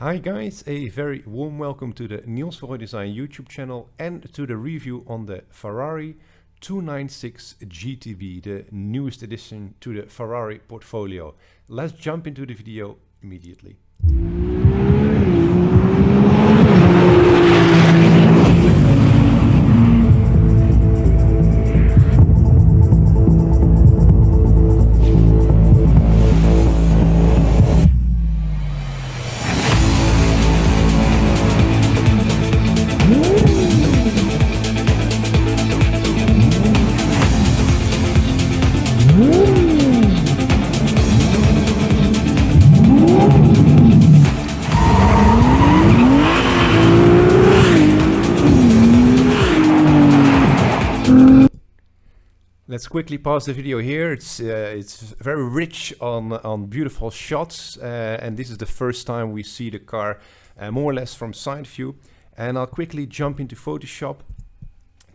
Hi guys, a very warm welcome to the Niels van Roij Design YouTube channel and to the review on the Ferrari 296 GTB, the newest addition to the Ferrari portfolio. Let's jump into the video immediately. Let's quickly pause the video here. It's very rich on beautiful shots, and this is the first time we see the car more or less from side view. And I'll quickly jump into Photoshop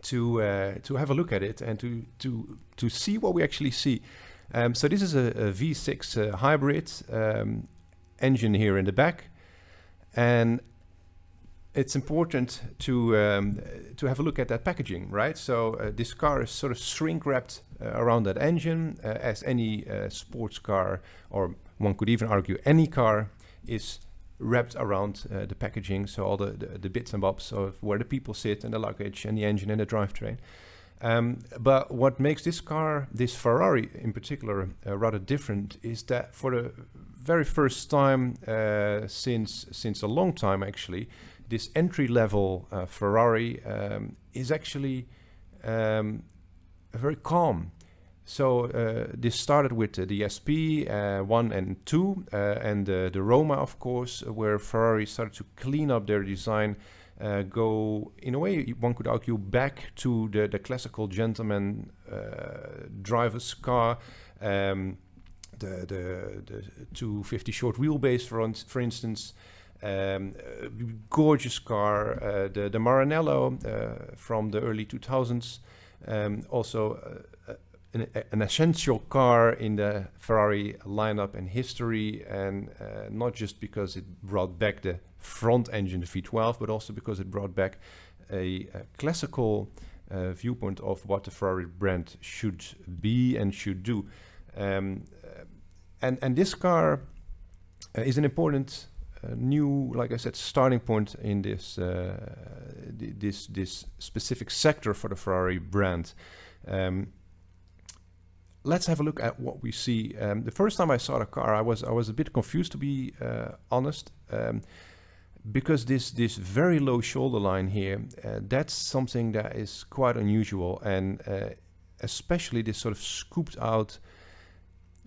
to have a look at it and to see what we actually see. So this is a V6 hybrid engine here in the back, and it's important to have a look at that packaging, right? So this car is sort of shrink wrapped around that engine, as any sports car, or one could even argue any car, is wrapped around the packaging. So all the bits and bobs of where the people sit and the luggage and the engine and the drivetrain. But what makes this car, this Ferrari in particular, rather different is that for the very first time since a long time actually, this entry-level Ferrari is actually very calm. So this started with the SP 1 and 2 and the Roma, of course, where Ferrari started to clean up their design, go, in a way, one could argue, back to the classical gentleman driver's car, the 250 short wheelbase, for instance. Gorgeous car, the Maranello from the early 2000s, also an essential car in the Ferrari lineup and history, and not just because it brought back the front engine, the V12, but also because it brought back a classical viewpoint of what the Ferrari brand should be and should do. And this car is an important new, like I said, starting point in this this specific sector for the Ferrari brand. Let's have a look at what we see. The first time I saw the car, I was a bit confused, to be honest, because this very low shoulder line here, that's something that is quite unusual, and especially this sort of scooped out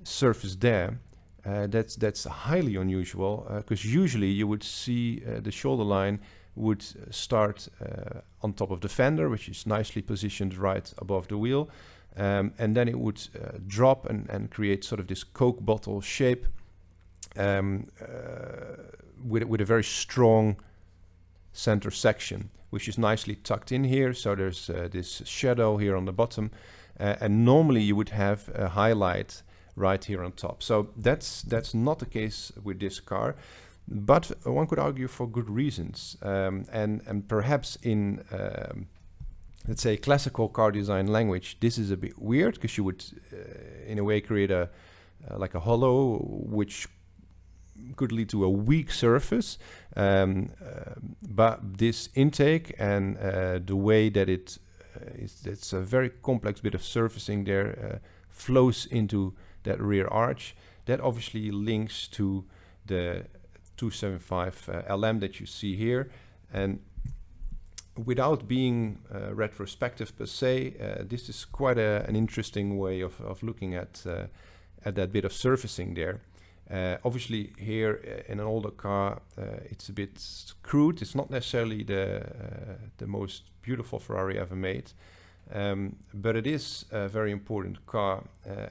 surface there. That's highly unusual, because usually you would see the shoulder line would start on top of the fender, which is nicely positioned right above the wheel, and then it would drop and create sort of this Coke bottle shape, with a very strong center section, which is nicely tucked in here. So there's this shadow here on the bottom, and normally you would have a highlight right here on top. So that's not the case with this car, but one could argue for good reasons, and perhaps in let's say classical car design language, this is a bit weird, because you would in a way create a like a hollow, which could lead to a weak surface, but this intake and the way that it's a very complex bit of surfacing there, flows into that rear arch, that obviously links to the 275 LM that you see here. And without being retrospective per se, this is quite an interesting way of looking at that bit of surfacing there. Obviously here in an older car, it's a bit crude. It's not necessarily the most beautiful Ferrari ever made. But it is a very important car,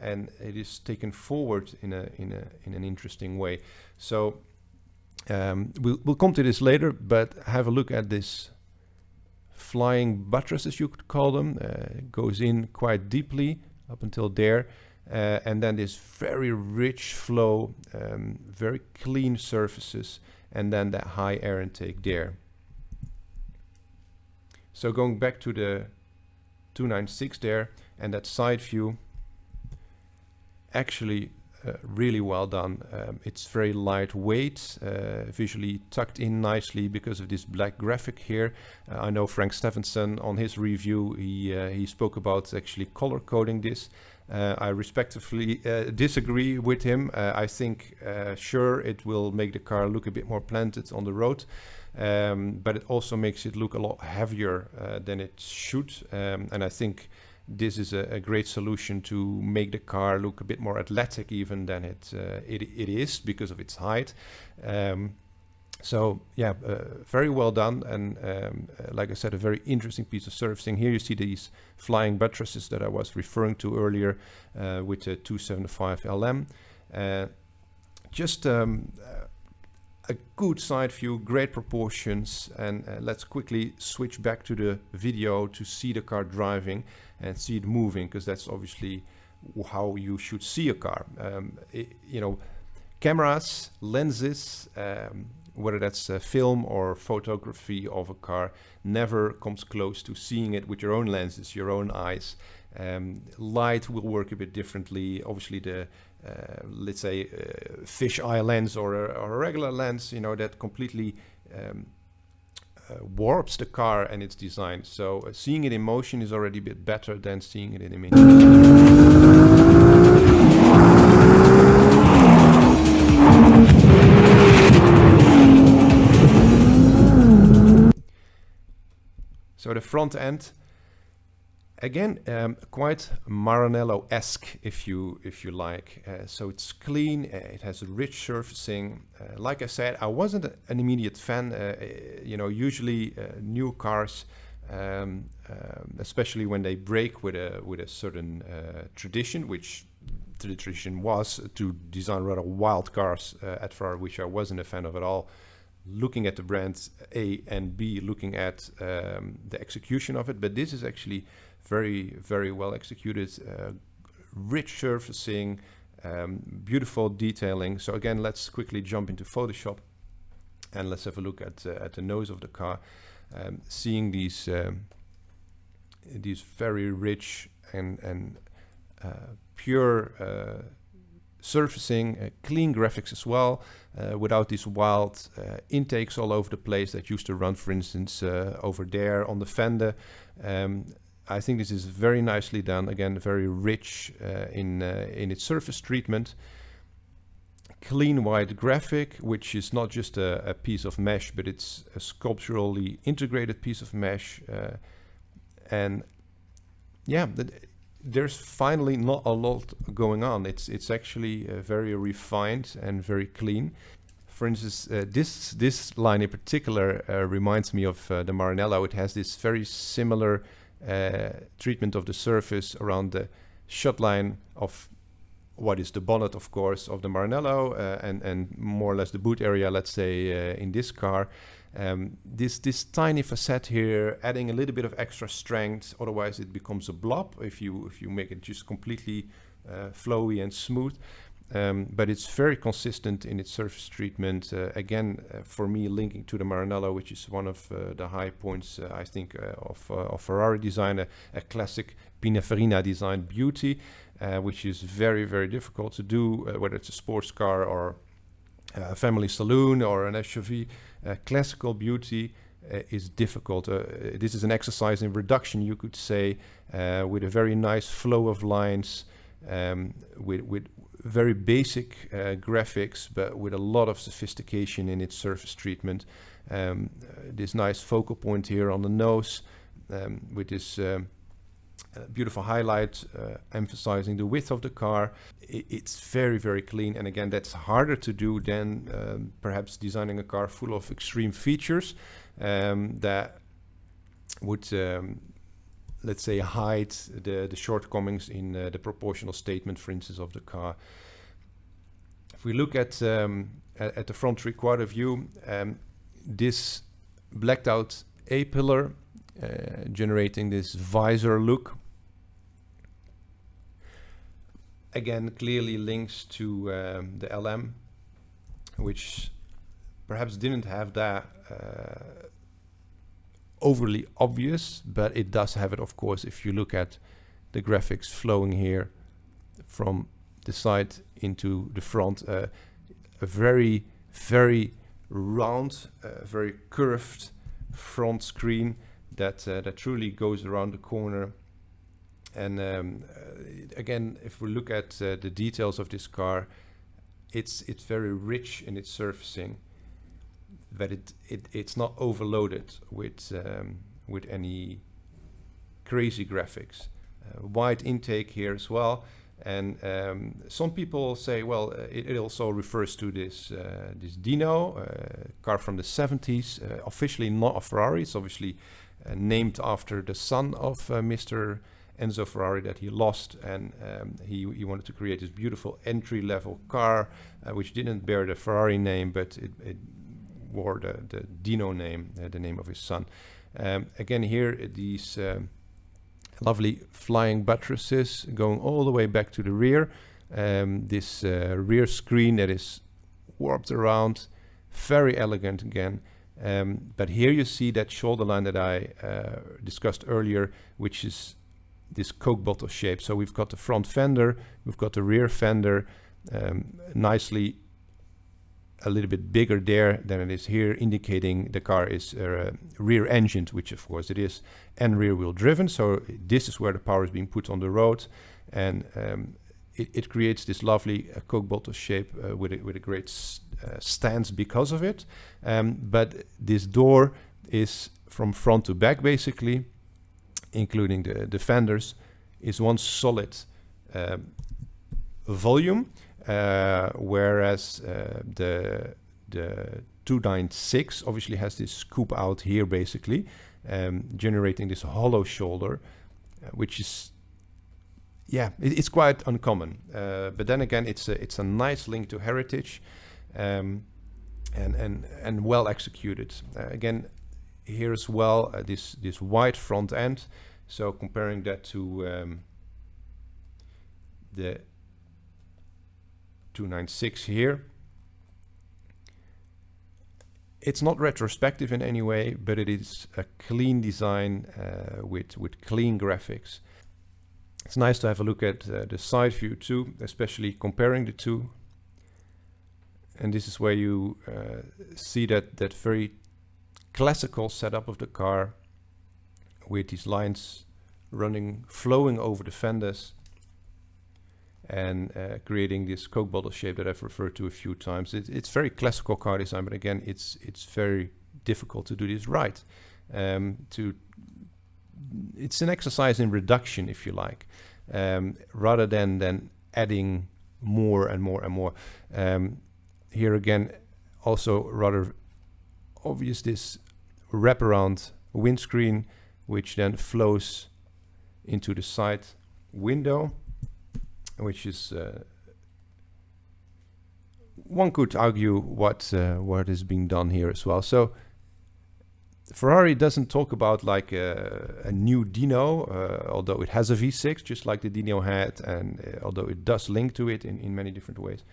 and it is taken forward in an interesting way. So we'll come to this later, but have a look at this flying buttress, as you could call them. It goes in quite deeply up until there, and then this very rich flow, very clean surfaces, and then that high air intake there. So going back to the 296 there, and that side view, actually really well done. It's very lightweight, visually tucked in nicely because of this black graphic here. I know Frank Stephenson on his review, he spoke about actually color coding this. I respectfully disagree with him. I think sure, it will make the car look a bit more planted on the road, but it also makes it look a lot heavier than it should, and I think this is a great solution to make the car look a bit more athletic even than it is because of its height. So yeah, very well done, and like I said, a very interesting piece of surfacing. Here you see these flying buttresses that I was referring to earlier with the 275 LM. Just a good side view, great proportions, and let's quickly switch back to the video to see the car driving and see it moving, because that's obviously how you should see a car. You know, cameras, lenses, whether that's film or photography of a car, never comes close to seeing it with your own lenses, your own eyes. Light will work a bit differently. Obviously the let's say fish eye lens or a regular lens, you know, that completely warps the car and its design. So seeing it in motion is already a bit better than seeing it in images. So the front end, again, quite Maranello-esque, if you like. So it's clean, it has a rich surfacing. Like I said, I wasn't an immediate fan. You know, usually new cars, especially when they break with a certain tradition, which the tradition was to design rather wild cars at Ferrari, which I wasn't a fan of at all. Looking at the brands A and B, looking at the execution of it, but this is actually very, very well executed, rich surfacing, beautiful detailing. So again, let's quickly jump into Photoshop and let's have a look at the nose of the car, seeing these very rich and pure surfacing, clean graphics as well, without these wild intakes all over the place that used to run, for instance, over there on the fender. I think this is very nicely done. Again, very rich in its surface treatment. Clean white graphic, which is not just a piece of mesh, but it's a sculpturally integrated piece of mesh. And yeah, there's finally not a lot going on. It's actually very refined and very clean. For instance, this line in particular reminds me of the Maranello. It has this very similar treatment of the surface around the shut line of what is the bonnet, of course, of the Maranello, and more or less the boot area, let's say, in this car. This tiny facet here, adding a little bit of extra strength, otherwise it becomes a blob if you make it just completely flowy and smooth. But it's very consistent in its surface treatment. Again, for me, linking to the Maranello, which is one of the high points, I think, of Ferrari design, a classic Pininfarina design beauty, which is very, very difficult to do, whether it's a sports car or a family saloon or an SUV. Classical beauty is difficult. This is an exercise in reduction, you could say, with a very nice flow of lines, with very basic graphics, but with a lot of sophistication in its surface treatment. This nice focal point here on the nose, with this beautiful highlight emphasizing the width of the car. It's very, very clean, and again, that's harder to do than perhaps designing a car full of extreme features that would let's say hide the shortcomings in the proportional statement, for instance, of the car. If we look at the front three-quarter view, this blacked out A-pillar generating this visor look. again, clearly links to the LM, which perhaps didn't have that overly obvious, but it does have it, of course, if you look at the graphics flowing here from the side into the front. A very, very round, very curved front screen that truly goes around the corner. And again, if we look at the details of this car, it's very rich in its surfacing, but it's not overloaded with any crazy graphics. Wide intake here as well, and some people say, well, it also refers to this Dino car from the 70s, officially not a Ferrari. It's obviously named after the son of Mr. Enzo Ferrari that he lost, and he wanted to create this beautiful entry-level car which didn't bear the Ferrari name, but it wore the Dino name, the name of his son. Again, here these lovely flying buttresses going all the way back to the rear. This rear screen that is warped around, very elegant again. But here you see that shoulder line that I discussed earlier, which is this Coke bottle shape. So we've got the front fender, we've got the rear fender, nicely a little bit bigger there than it is here, indicating the car is rear engined, which of course it is, and rear wheel driven. So this is where the power is being put on the road, and it creates this lovely Coke bottle shape with a great stance because of it. But this door is from front to back, basically, including the fenders, is one solid volume. Whereas the 296 obviously has this scoop out here, basically, generating this hollow shoulder, which is, yeah, it's quite uncommon. But then again, it's a nice link to heritage, and well executed. Again, here as well, this wide front end. So comparing that to the 296 here, it's not retrospective in any way, but it is a clean design with clean graphics. It's nice to have a look at the side view too, especially comparing the two. And this is where you see that very classical setup of the car, with these lines flowing over the fenders, and creating this Coke bottle shape that I've referred to a few times. It's very classical car design, but again, it's very difficult to do this right. It's an exercise in reduction, if you like, rather than adding more and more and more. Here again, also rather obvious, this wraparound windscreen, which then flows into the side window, which is, one could argue what is being done here as well. So Ferrari doesn't talk about like a new Dino, although it has a V6, just like the Dino had, and although it does link to it in many different ways.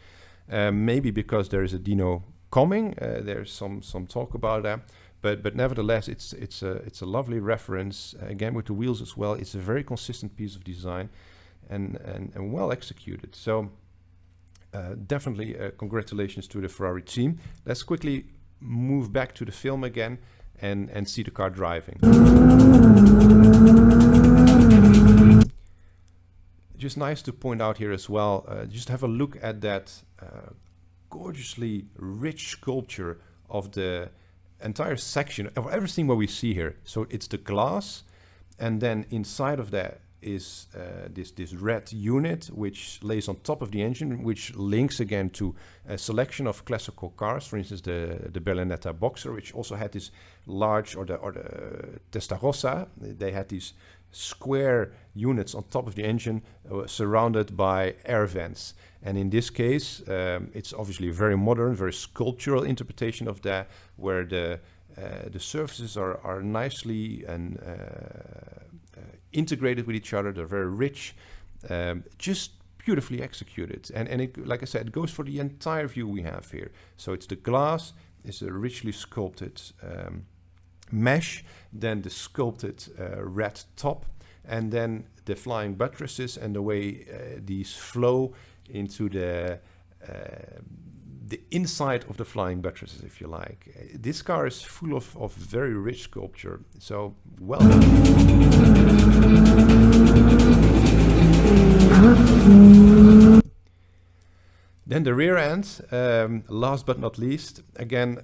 Maybe because there is a Dino coming, there's some talk about that. But nevertheless, it's a lovely reference, again with the wheels as well. It's a very consistent piece of design, and well executed. So definitely congratulations to the Ferrari team. Let's quickly move back to the film again and see the car driving. Just nice to point out here as well, just have a look at that gorgeously rich sculpture of the entire section of everything what we see here. So it's the glass, and then inside of that is this red unit which lays on top of the engine, which links again to a selection of classical cars. For instance, the Berlinetta Boxer, which also had this large, or the Testarossa. They had these square units on top of the engine surrounded by air vents. And in this case, it's obviously a very modern, very sculptural interpretation of that, where the surfaces are nicely and integrated with each other. They're very rich, just beautifully executed. And it, like I said, it goes for the entire view we have here. So it's the glass, it's a richly sculpted mesh, then the sculpted red top, and then the flying buttresses and the way these flow into the inside of the flying buttresses, if you like. This car is full of very rich sculpture, so well done. Then the rear end, last but not least, again,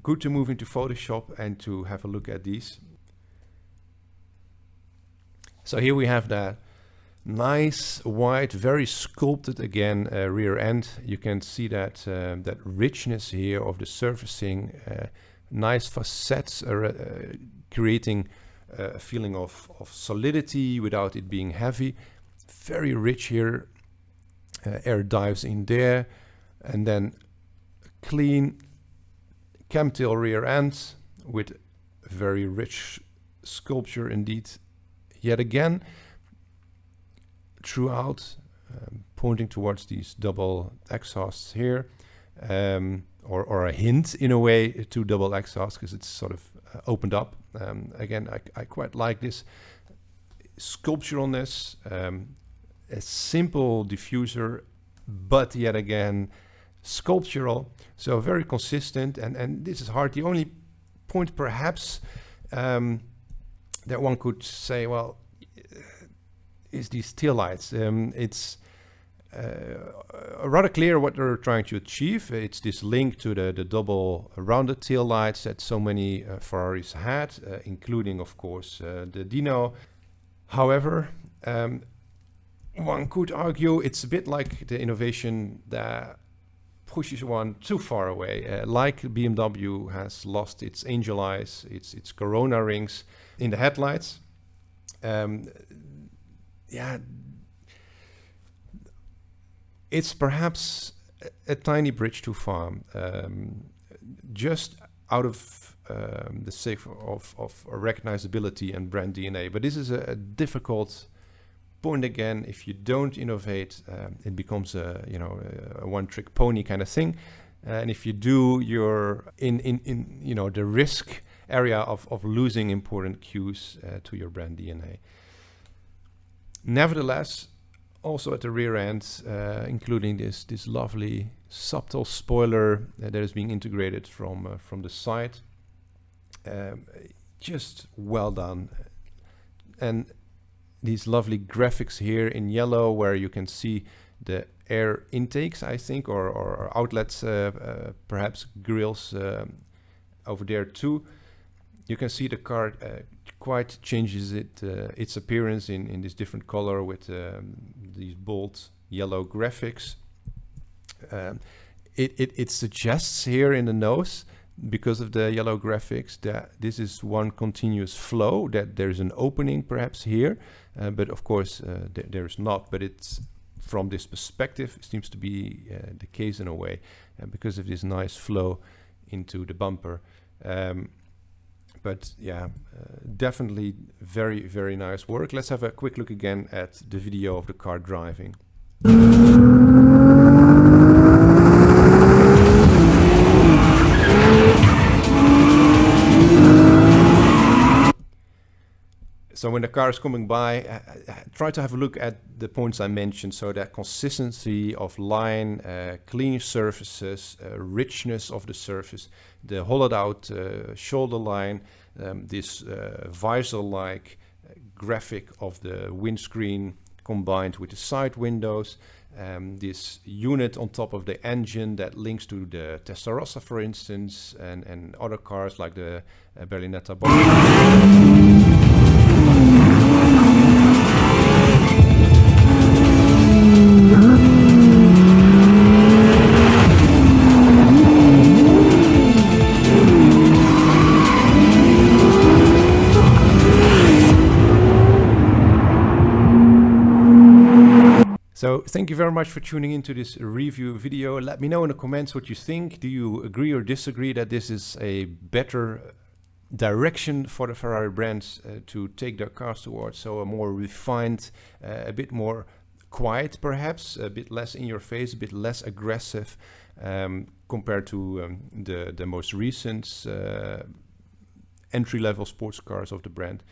good to move into Photoshop and to have a look at these. So here we have that nice, wide, very sculpted again rear end. You can see that that richness here of the surfacing, nice facets, creating a feeling of solidity without it being heavy. Very rich here. Air dives in there, and then clean camtail rear end with very rich sculpture indeed. Yet again, throughout, pointing towards these double exhausts here, or a hint in a way to double exhaust, because it's sort of opened up. Again, I quite like this sculpturalness. A simple diffuser, but yet again sculptural, so very consistent, and this is hard. The only point perhaps that one could say, well, is these tail lights. It's rather clear what they're trying to achieve. It's this link to the double rounded tail lights that so many Ferraris had, including of course the Dino. However, one could argue it's a bit like the innovation that pushes one too far away, like BMW has lost its angel eyes, its corona rings in the headlights. Yeah, it's perhaps a tiny bridge too far, just out of the sake of recognizability and brand DNA. But this is a difficult point again. If you don't innovate, it becomes a one-trick pony kind of thing. And if you do, you're in the risk area of losing important cues to your brand DNA. Nevertheless, also at the rear end, including this lovely subtle spoiler that is being integrated from the side, just well done. And these lovely graphics here in yellow, where you can see the air intakes, I think, or outlets, perhaps grills over there too. You can see the car quite changes its appearance in this different color with these bold yellow graphics. It suggests here in the nose, because of the yellow graphics, that this is one continuous flow, that there's an opening perhaps here, but of course there's not. But it's, from this perspective, it seems to be the case in a way, because of this nice flow into the bumper. But yeah, definitely very, very nice work. Let's have a quick look again at the video of the car driving. So when the car is coming by, try to have a look at the points I mentioned. So that consistency of line, clean surfaces, richness of the surface, the hollowed out shoulder line, this visor-like graphic of the windscreen combined with the side windows, this unit on top of the engine that links to the Testarossa, for instance, and other cars like the Berlinetta. So thank you very much for tuning into this review video. Let me know in the comments what you think. Do you agree or disagree that this is a better direction for the Ferrari brands to take their cars towards? So a more refined, a bit more quiet perhaps, a bit less in your face, a bit less aggressive compared to the most recent entry-level sports cars of the brand.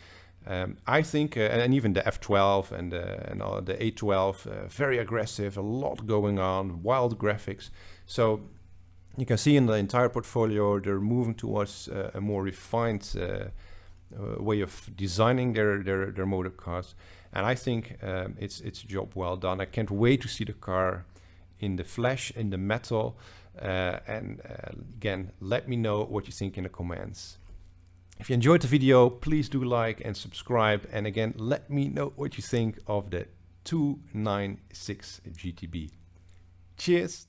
I think, and even the F12 and the A12, very aggressive, a lot going on, wild graphics. So you can see in the entire portfolio, they're moving towards a more refined way of designing their motor cars. And I think it's a job well done. I can't wait to see the car in the flesh, in the metal. Again, let me know what you think in the comments. If you enjoyed the video, please do like and subscribe. And again, let me know what you think of the 296 GTB. Cheers!